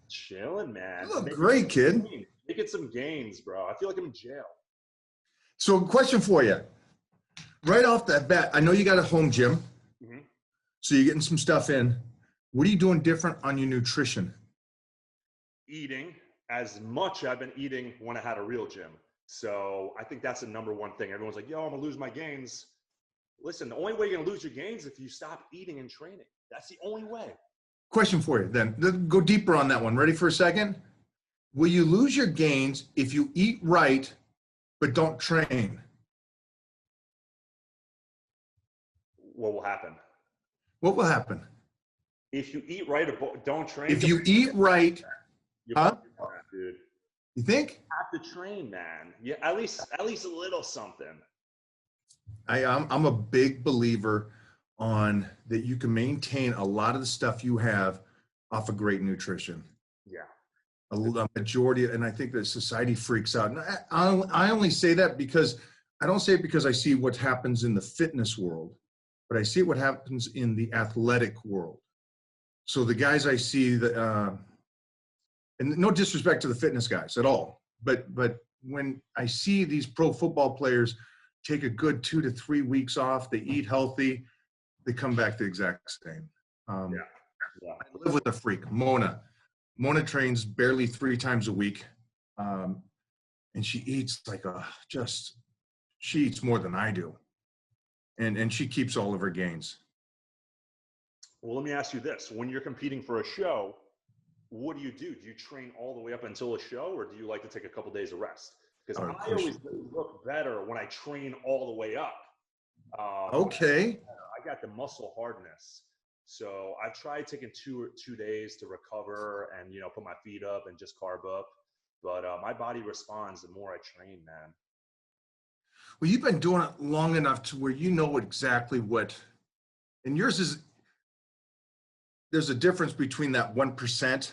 Chilling, man. You look great, kid. Making some gains, bro. I feel like I'm in jail. So, question for you. Right off the bat, I know you got a home gym. Mm-hmm. So you're getting some stuff in. What are you doing different on your nutrition? Eating as much I've been eating when I had a real gym. So I think that's the number one thing. Everyone's like, yo, I'm gonna lose my gains. Listen, the only way you're gonna lose your gains is if you stop eating and training. That's the only way. Question for you then. Let's go deeper on that one. Ready for a second? Will you lose your gains if you eat right but don't train? What will happen? What will happen? If you eat right or don't train. If you eat right, dude. You think? You have to train, man. Yeah, at least a little something. I'm a big believer on that you can maintain a lot of the stuff you have off of great nutrition. Yeah. A majority, and I think that society freaks out. And I only say that because I don't say it because I see what happens in the fitness world, but I see what happens in the athletic world. So the guys I see that, and no disrespect to the fitness guys at all, but when I see these pro football players take a good 2 to 3 weeks off, they eat healthy, they come back the exact same. I live with a freak, Mona. Mona trains barely 3 times a week, and she eats she eats more than I do, and she keeps all of her gains. Well, let me ask you this: when you're competing for a show, what do? Do you train all the way up until a show, or do you like to take a couple days of rest? Because I always look better when I train all the way up. Okay. I got the muscle hardness. So I've tried taking two days to recover and, put my feet up and just carb up. But my body responds the more I train, man. Well, you've been doing it long enough to where you know exactly what, and yours is, there's a difference between that 1%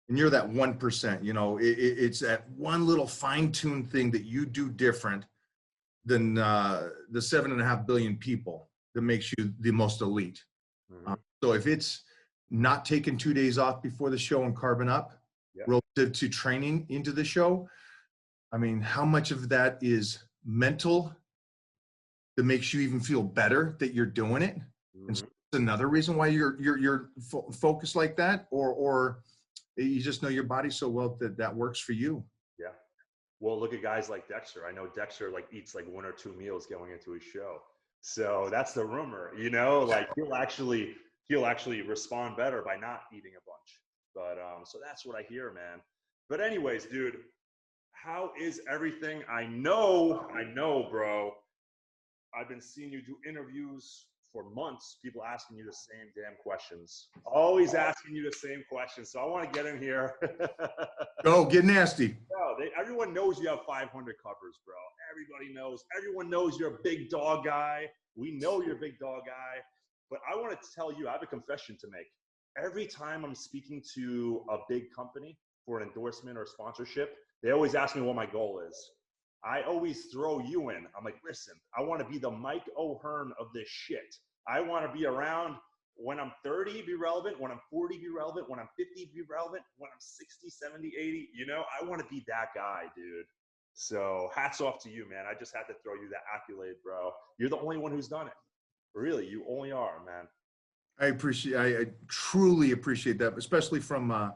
and you're that 1%, it's that one little fine-tuned thing that you do different than the 7.5 billion people that makes you the most elite. Mm-hmm. So if it's not taking 2 days off before the show and carbon up relative to training into the show, I mean, how much of that is mental that makes you even feel better that you're doing it? Mm-hmm. And so that's another reason why you're focused like that, or you just know your body so well that works for you. Yeah. Well, look at guys like Dexter. I know Dexter eats 1 or 2 meals going into his show. So that's the rumor, he'll actually respond better by not eating a bunch. But so that's what I hear, man. But anyways, dude, how is everything? I know, bro. I've been seeing you do interviews for months, people asking you the same damn questions. Always asking you the same questions. So I want to get in here. Go, get nasty. Bro, everyone knows you have 500 covers, bro. Everybody knows. Everyone knows you're a big dog guy. We know you're a big dog guy. But I want to tell you, I have a confession to make. Every time I'm speaking to a big company for an endorsement or sponsorship, they always ask me what my goal is. I always throw you in. I'm like, listen, I want to be the Mike O'Hearn of this shit. I want to be around when I'm 30, be relevant. When I'm 40, be relevant. When I'm 50, be relevant. When I'm 60, 70, 80, I want to be that guy, dude. So hats off to you, man. I just had to throw you that accolade, bro. You're the only one who's done it. Really, you only are, man. I truly appreciate that, especially from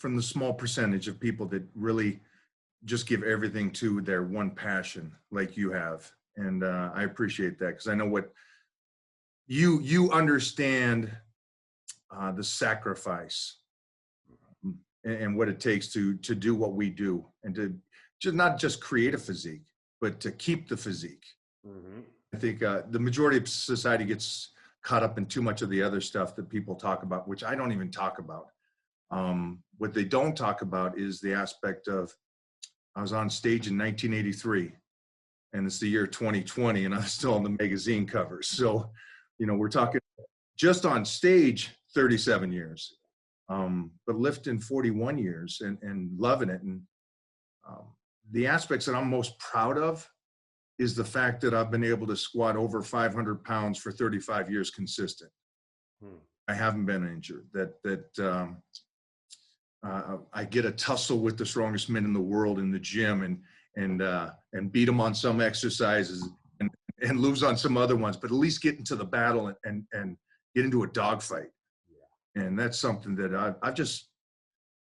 the small percentage of people that really just give everything to their one passion like you have. And I appreciate that, because I know what you understand the sacrifice and what it takes to do what we do, and to just not just create a physique, but to keep the physique. Mm-hmm. I think the majority of society gets caught up in too much of the other stuff that people talk about, which I don't even talk about. What they don't talk about is the aspect of, I was on stage in 1983, and it's the year 2020, and I'm still on the magazine covers. So, we're talking just on stage 37 years, but lifting 41 years and loving it. And the aspects that I'm most proud of is the fact that I've been able to squat over 500 pounds for 35 years consistent. I haven't been injured. I get a tussle with the strongest men in the world in the gym and beat them on some exercises and lose on some other ones, but at least get into the battle and get into a dogfight. Yeah. And that's something that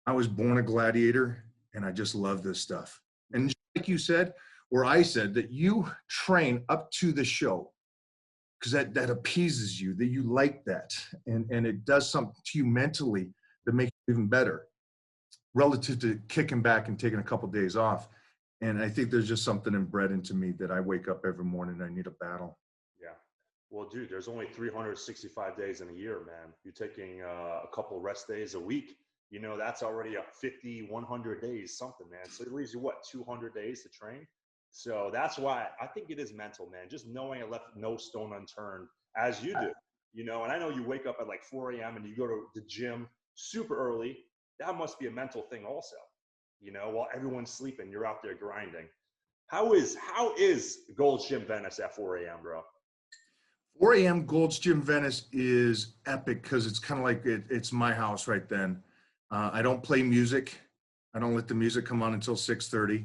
I was born a gladiator, and I just love this stuff. And just like you said, or I said, that you train up to the show because that appeases you, that you like that. And it does something to you mentally that makes you even better relative to kicking back and taking a couple of days off. And I think there's just something inbred into me that I wake up every morning and I need a battle. Yeah. Well, dude, there's only 365 days in a year, man. You're taking a couple rest days a week. You know, that's already a 50, 100 days, something, man. So it leaves you, what, 200 days to train? So that's why I think it is mental, man. Just knowing I left no stone unturned, as you do, you know. And I know you wake up at like 4 a.m. and you go to the gym super early. That must be a mental thing also. You know, while everyone's sleeping, you're out there grinding. How is Gold's Gym Venice at 4 a.m., bro? 4 a.m. Gold's Gym Venice is epic because it's kind of like it's my house right then. I don't play music. I don't let the music come on until 6:30,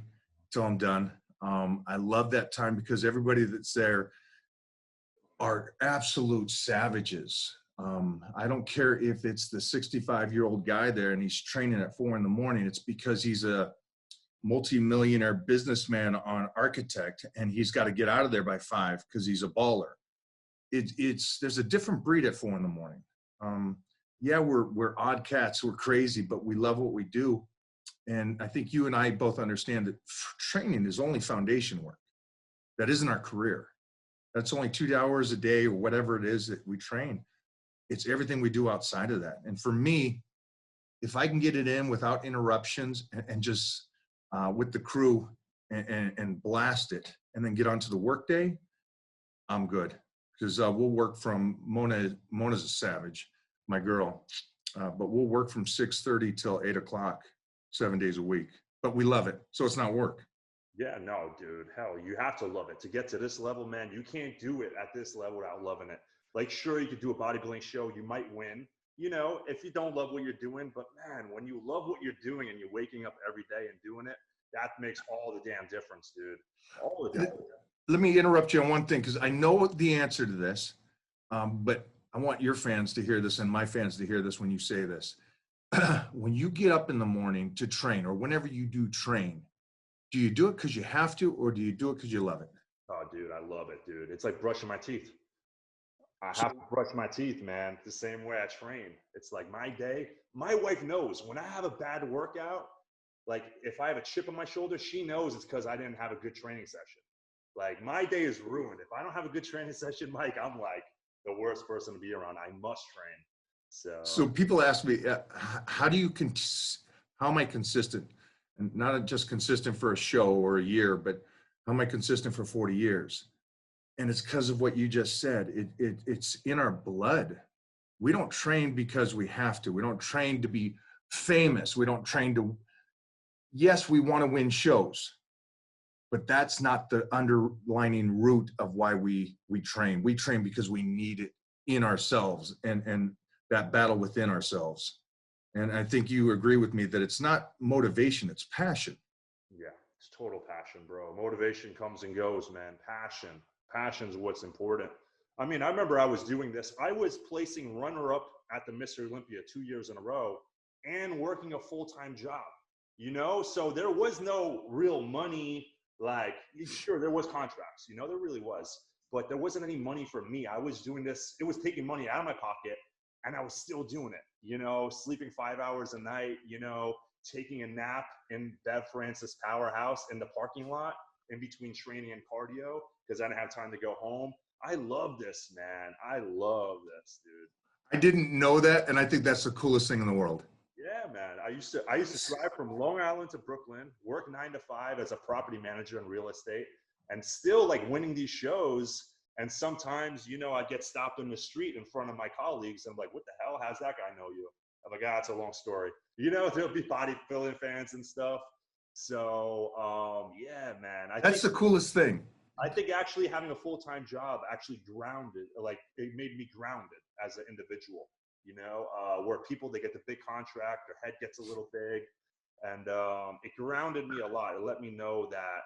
till I'm done. I love that time because everybody that's there are absolute savages. I don't care if it's the 65-year-old guy there and he's training at 4 a.m. It's because he's a multi-millionaire businessman on architect and he's got to get out of there by 5 because he's a baller. There's a different breed at 4 a.m. Yeah, we're odd cats, we're crazy, but we love what we do. And I think you and I both understand that training is only foundation work. That isn't our career. That's only 2 hours a day or whatever it is that we train. It's everything we do outside of that. And for me, if I can get it in without interruptions and just with the crew and blast it and then get onto the work day, I'm good. Because we'll work from Mona's a savage, my girl, but we'll work from 6:30 till 8 o'clock, 7 days a week. But we love it, so it's not work. Yeah, no, dude. Hell, you have to love it. To get to this level, man, you can't do it at this level without loving it. Like, sure, you could do a bodybuilding show. You might win, you know, if you don't love what you're doing. But, man, when you love what you're doing and you're waking up every day and doing it, that makes all the damn difference, dude. All the damn difference. Let me interrupt you on one thing because I know the answer to this, but I want your fans to hear this and my fans to hear this when you say this. When you get up in the morning to train or whenever you do train, do you do it because you have to or do you do it because you love it? Oh, dude, I love it, dude. It's like brushing my teeth. I have to brush my teeth, man, the same way I train. It's like my day. My wife knows when I have a bad workout, like if I have a chip on my shoulder, she knows it's because I didn't have a good training session. Like my day is ruined. If I don't have a good training session, Mike, I'm like the worst person to be around. I must train. So people ask me, how am I consistent? And not just consistent for a show or a year, but how am I consistent for 40 years? And it's because of what you just said. It's in our blood. We don't train because we have to. We don't train to be famous. We don't train to, yes, we want to win shows, but that's not the underlining root of why we train. We train because we need it in ourselves and that battle within ourselves. And I think you agree with me that it's not motivation, it's passion. Yeah, it's total passion, bro. Motivation comes and goes, man. Passion's what's important. I mean, I remember I was doing this. I was placing runner-up at the Mr. Olympia 2 years in a row and working a full-time job, you know? So there was no real money. Like, sure, there was contracts, you know, there really was. But there wasn't any money for me. I was doing this. It was taking money out of my pocket. And I was still doing it, you know, sleeping 5 hours a night, you know, taking a nap in Bev Francis Powerhouse in the parking lot in between training and cardio because I didn't have time to go home. I love this, man. I love this, dude. I didn't know that, and I think that's the coolest thing in the world. Yeah, man. I used to drive from Long Island to Brooklyn, work 9 to 5 as a property manager in real estate, and still like winning these shows. And sometimes, you know, I get stopped on the street in front of my colleagues. I'm like, what the hell? How's that guy know you? I'm like, it's a long story. You know, there'll be bodybuilding fans and stuff. So, yeah, man. That's the coolest thing. I think actually having a full-time job actually grounded, like it made me grounded as an individual. you know, where people, they get the big contract, their head gets a little big. And it grounded me a lot. It let me know that,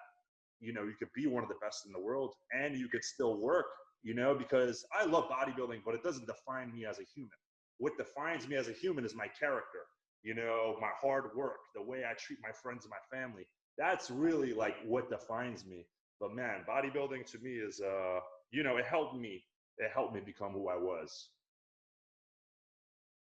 you know, you could be one of the best in the world and you could still work, you know, because I love bodybuilding, but it doesn't define me as a human. What defines me as a human is my character, you know, my hard work, the way I treat my friends and my family. That's really like what defines me. But man, bodybuilding to me is, you know, it helped me become who I was.